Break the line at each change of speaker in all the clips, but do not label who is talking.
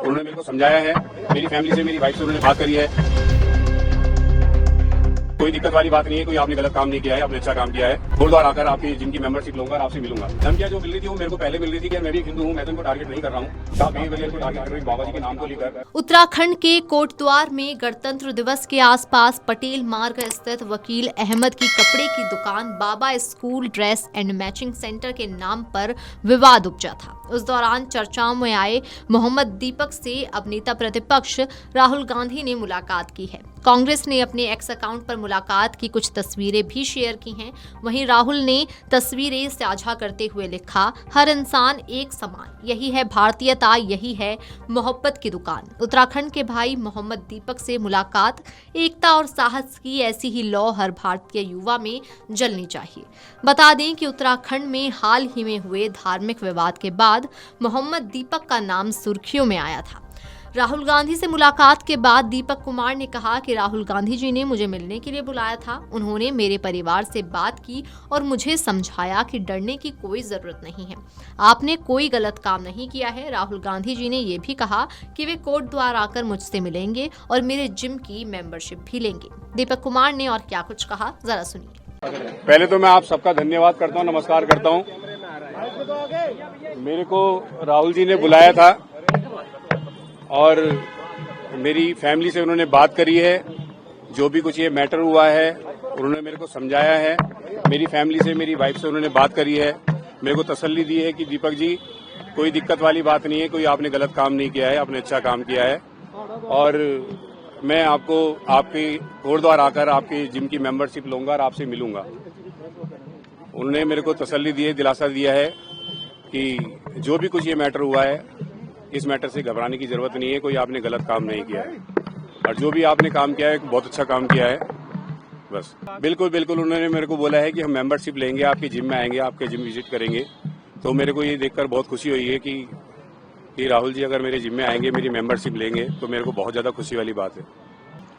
उन्होंने मेरे को समझाया है, मेरी फैमिली से, मेरी वाइफ से उन्होंने बात करी है। कोई दिक्कत वाली बात नहीं है, कोई आपने गलत काम नहीं किया है, आपने अच्छा काम किया है। गुरुद्वारा आकर आपकी जिनकी मेंबरशिप लूंगा और आपसे मिलूंगा। धमकियां जो मिल रही थी वो मेरे को पहले मिल रही थी कि मैं भी हिंदू हूँ, मैं तो इनको टारगेट नहीं कर रहा हूँ। आप को टारगेट कर रहे बाबा जी के नाम को लेकर।
उत्तराखंड के कोटद्वार में गणतंत्र दिवस के आसपास पटेल मार्ग स्थित वकील अहमद की कपड़े की दुकान Baba school dress and matching centre के नाम पर विवाद उपजा था। उस दौरान चर्चाओं में आए मोहम्मद दीपक से अब नेता प्रतिपक्ष राहुल गांधी ने मुलाकात की है। कांग्रेस ने अपने एक्स अकाउंट पर मुलाकात की कुछ तस्वीरें भी शेयर की हैं। वहीं राहुल ने तस्वीरें साझा करते हुए लिखा, हर इंसान एक समान, यही है भारतीयता, यही है मोहब्बत की दुकान। उत्तराखंड के भाई मोहम्मद दीपक से मुलाकात, एकता और साहस की ऐसी ही लौ हर भारतीय युवा में जलनी चाहिए। बता दें कि उत्तराखंड में हाल ही में हुए धार्मिक विवाद के बाद मोहम्मद दीपक का नाम सुर्खियों में आया था। राहुल गांधी से मुलाकात के बाद दीपक कुमार ने कहा कि राहुल गांधी जी ने मुझे मिलने के लिए बुलाया था। उन्होंने मेरे परिवार से बात की और मुझे समझाया कि डरने की कोई जरूरत नहीं है, आपने कोई गलत काम नहीं किया है। राहुल गांधी जी ने ये भी कहा कि वे कोटद्वार आकर मुझसे मिलेंगे और मेरे जिम की मेंबरशिप भी लेंगे। दीपक कुमार ने और क्या कुछ कहा, जरा सुनिए।
पहले तो मैं आप सबका धन्यवाद करता हूँ, नमस्कार करता हूँ। मेरे को राहुल जी ने बुलाया था और मेरी फैमिली से उन्होंने बात करी है। जो भी कुछ ये मैटर हुआ है उन्होंने मेरे को समझाया है। मेरी फैमिली से, मेरी वाइफ से उन्होंने बात करी है, मेरे को तसल्ली दी है कि दीपक जी कोई दिक्कत वाली बात नहीं है, कोई आपने गलत काम नहीं किया है, आपने अच्छा काम किया है। और मैं आपको आपके कोटद्वार आकर आपकी जिम की मेंबरशिप लूंगा और आपसे मिलूंगा। उन्होंने मेरे को तसल्ली दी है, दिलासा दिया है कि जो भी कुछ ये मैटर हुआ है इस मैटर से घबराने की जरूरत नहीं है, कोई आपने गलत काम नहीं किया है और जो भी आपने काम किया है बहुत अच्छा काम किया है। बस बिल्कुल बिल्कुल उन्होंने मेरे को बोला है कि हम मेंबरशिप लेंगे, आपके जिम में आएंगे, आपके जिम विजिट करेंगे। तो मेरे को ये देखकर बहुत खुशी हुई है कि राहुल जी अगर मेरे जिम में आएंगे, मेरी मेंबरशिप लेंगे तो मेरे को बहुत ज्यादा खुशी वाली बात है।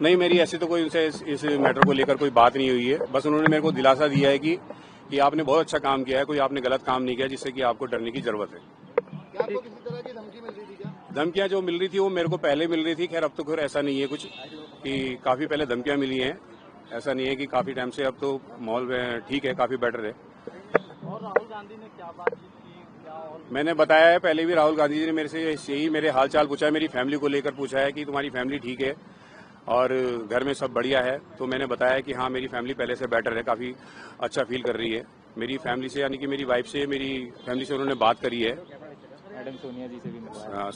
नहीं, मेरी ऐसे तो कोई उनसे इस मैटर को लेकर कोई बात नहीं हुई है। बस उन्होंने मेरे को दिलासा दिया है कि आपने बहुत अच्छा काम किया है, कोई आपने गलत काम नहीं किया जिससे कि आपको डरने की जरूरत है।
आपको किसी तरह की धमकी मिल रही थी क्या?
धमकियां जो मिल रही थी वो मेरे को पहले मिल रही थी। खैर अब तो खैर ऐसा नहीं है कुछ कि काफी पहले धमकियां मिली हैं, ऐसा नहीं है कि काफी टाइम से। अब तो माहौल ठीक है, काफी बेटर है।
और राहुल गांधी ने क्या बातचीत की, क्या
मैंने बताया है पहले भी, राहुल गांधी जी ने मेरे से यही मेरे हाल चाल पूछा है, मेरी फैमिली को लेकर पूछा है कि तुम्हारी फैमिली ठीक है और घर में सब बढ़िया है। तो मैंने बताया कि हाँ, मेरी फैमिली पहले से बेटर है, काफी अच्छा फील कर रही है। मेरी फैमिली से यानी कि मेरी वाइफ से, मेरी फैमिली से उन्होंने बात करी है।
मैडम सोनिया जी से भी मिलवाया?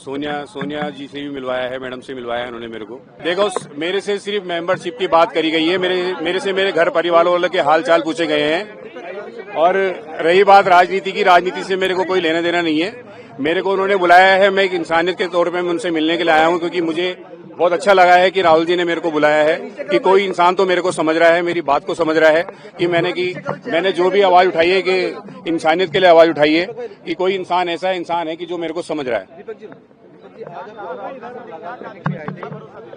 सोनिया जी से भी मिलवाया है, मैडम से मिलवाया है उन्होंने मेरे को। देखो, मेरे से सिर्फ मेंबरशिप की बात करी गई है, मेरे से मेरे घर परिवार वालों के हाल चाल पूछे गए हैं। और रही बात राजनीति की, राजनीति से मेरे को कोई लेना देना नहीं है। मेरे को उन्होंने बुलाया है, मैं एक इंसानियत के तौर पर मैं उनसे मिलने के लिए आया हूँ, क्योंकि मुझे बहुत अच्छा लगा है कि राहुल जी ने मेरे को बुलाया है कि कोई इंसान तो मेरे को समझ रहा है, मेरी बात को समझ रहा है कि मैंने जो भी आवाज उठाई है कि इंसानियत के लिए आवाज उठाई है, कि कोई इंसान ऐसा इंसान है कि जो मेरे को समझ रहा है।
दीपक जी, आज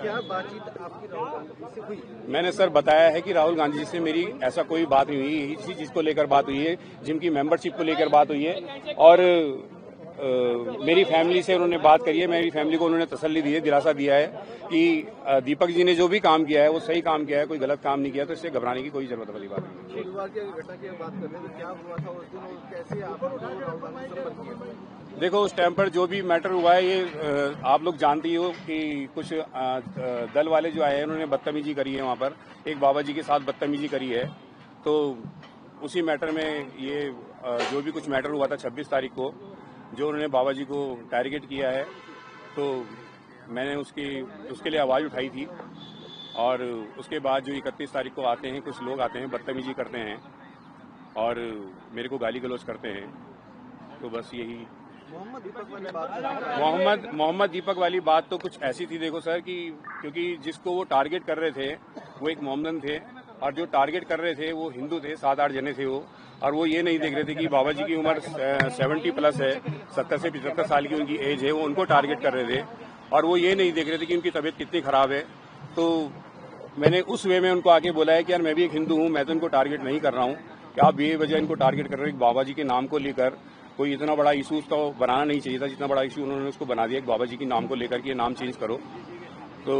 क्या बातचीत आपकी राहुल गांधी से हुई?
मैंने सर बताया है कि राहुल गांधी जी से मेरी ऐसा कोई बात नहीं हुई, इसी चीज को लेकर बात हुई है, जिनकी मेंबरशिप को लेकर बात हुई है। और मेरी फैमिली से उन्होंने बात करी है, मेरी फैमिली को उन्होंने तसल्ली दी है, दिलासा दिया है कि दीपक जी ने जो भी काम किया है वो सही काम किया है, कोई गलत काम नहीं किया, तो इससे घबराने की कोई जरूरत वाली बात नहीं है।
गुरुवार की घटना की बात कर रहे हैं, तो क्या हुआ था उस दिन और कैसे आपने राहुल गांधी से संपर्क किया?
देखो, उस टाइम पर जो भी मैटर हुआ है ये आप लोग जानती हो कि कुछ दल वाले जो आए हैं उन्होंने बदतमीजी करी है, वहाँ पर एक बाबा जी के साथ बदतमीजी करी है। तो उसी मैटर में ये जो भी कुछ मैटर हुआ था 26 तारीख को, जो उन्होंने बाबा जी को टारगेट किया है, तो मैंने उसके लिए आवाज़ उठाई थी। और उसके बाद जो 31 तारीख को आते हैं कुछ लोग आते हैं, बदतमीजी करते हैं और मेरे को गाली गलौज करते हैं। तो बस यही
मोहम्मद दीपक वाली बात,
मोहम्मद दीपक वाली बात तो कुछ ऐसी थी, देखो सर, कि क्योंकि जिसको वो टारगेट कर रहे थे वो एक मोहम्मदन थे और जो टारगेट कर रहे थे वो हिंदू थे, 7-8 जने थे वो। और वो ये नहीं देख रहे थे कि बाबा जी की उम्र 70 प्लस है, 70 से 75 साल की उनकी एज है, वो उनको टारगेट कर रहे थे। और वो ये नहीं देख रहे थे कि उनकी तबीयत कितनी खराब है। तो मैंने उस वे में उनको आके बोला है कि यार मैं भी एक हिंदू हूँ, मैं तो इनको टारगेट नहीं कर रहा हूँ कि आप ये वजह इनको टारगेट कर रहे हो बाबा जी के नाम को लेकर। कोई इतना बड़ा इशू उसका बनाना नहीं चाहिए था जितना बड़ा इशू उन्होंने उसको बना दिया कि बाबा जी के नाम को लेकर के नाम चेंज करो। तो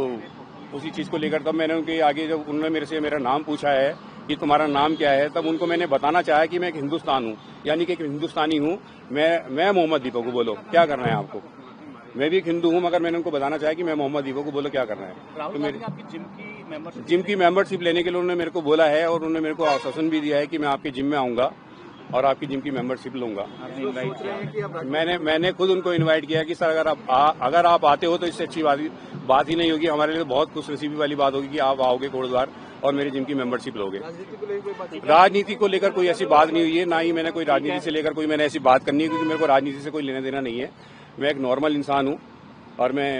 उसी चीज़ को लेकर तब मैंने उनके आगे जब उन्होंने मेरे से मेरा नाम पूछा है कि तुम्हारा नाम क्या है, तब उनको मैंने बताना चाहा कि मैं एक हिंदुस्तान हूँ, यानी कि एक हिंदुस्तानी हूँ। मैं मोहम्मद दीपक को, बोलो क्या करना है आपको। मैं भी एक हिंदू हूँ, मगर मैंने उनको बताना चाहा कि मैं मोहम्मद दीपक को, बोलो क्या करना है। तो मेरी जिम की मेंबरशिप लेने के लिए उन्होंने मेरे को बोला है और उन्होंने मेरे को आश्वासन भी दिया है कि मैं आपके जिम में आऊंगा और आपकी जिम की मेंबरशिप लूंगा। मैंने खुद उनको इनवाइट किया कि सर अगर आप आते हो तो इससे अच्छी बात ही नहीं होगी। हमारे लिए तो बहुत खुशनसीबी वाली बात होगी कि आप आओगे कोटद्वार और मेरे जिम की मेंबरशिप लोगे। राजनीति को लेकर कोई ऐसी बात नहीं हुई है, ना ही मैंने कोई राजनीति से लेकर कोई मैंने ऐसी बात करनी है, क्योंकि मेरे को राजनीति से कोई लेना देना नहीं है। मैं एक नॉर्मल इंसान हूँ और मैं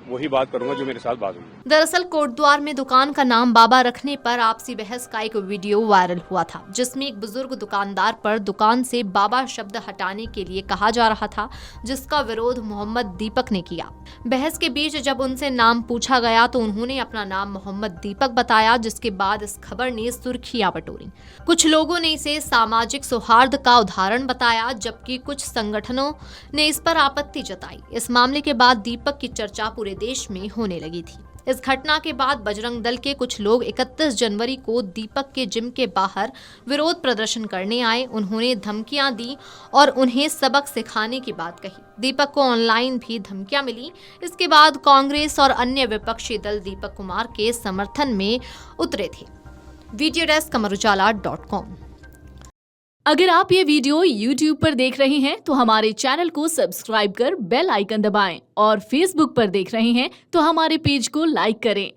वही बात करूंगा जो मेरे साथ बात हुई।
दरअसल कोटद्वार में दुकान का नाम बाबा रखने पर आपसी बहस का एक वीडियो वायरल हुआ था, जिसमें एक बुजुर्ग दुकानदार पर दुकान से बाबा शब्द हटाने के लिए कहा जा रहा था, जिसका विरोध मोहम्मद दीपक ने किया। बहस के बीच जब उनसे नाम पूछा गया तो उन्होंने अपना नाम मोहम्मद दीपक बताया, जिसके बाद इस खबर ने सुर्खियां बटोरी। कुछ लोगों ने इसे सामाजिक सौहार्द का उदाहरण बताया, जबकि कुछ संगठनों ने इस पर आपत्ति जताई। इस मामले के बाद दीपक की चर्चा पूरे देश में होने लगी थी। इस घटना के बाद बजरंग दल के कुछ लोग 31 जनवरी को दीपक के जिम के बाहर विरोध प्रदर्शन करने आए। उन्होंने धमकियां दी और उन्हें सबक सिखाने की बात कही। दीपक को ऑनलाइन भी धमकियां मिली। इसके बाद कांग्रेस और अन्य विपक्षी दल दीपक कुमार के समर्थन में उतरे थे। Video desk amarujala.com।
अगर आप ये वीडियो YouTube पर देख रहे हैं तो हमारे चैनल को सब्सक्राइब कर बेल आइकन दबाएं और Facebook पर देख रहे हैं तो हमारे पेज को लाइक करें।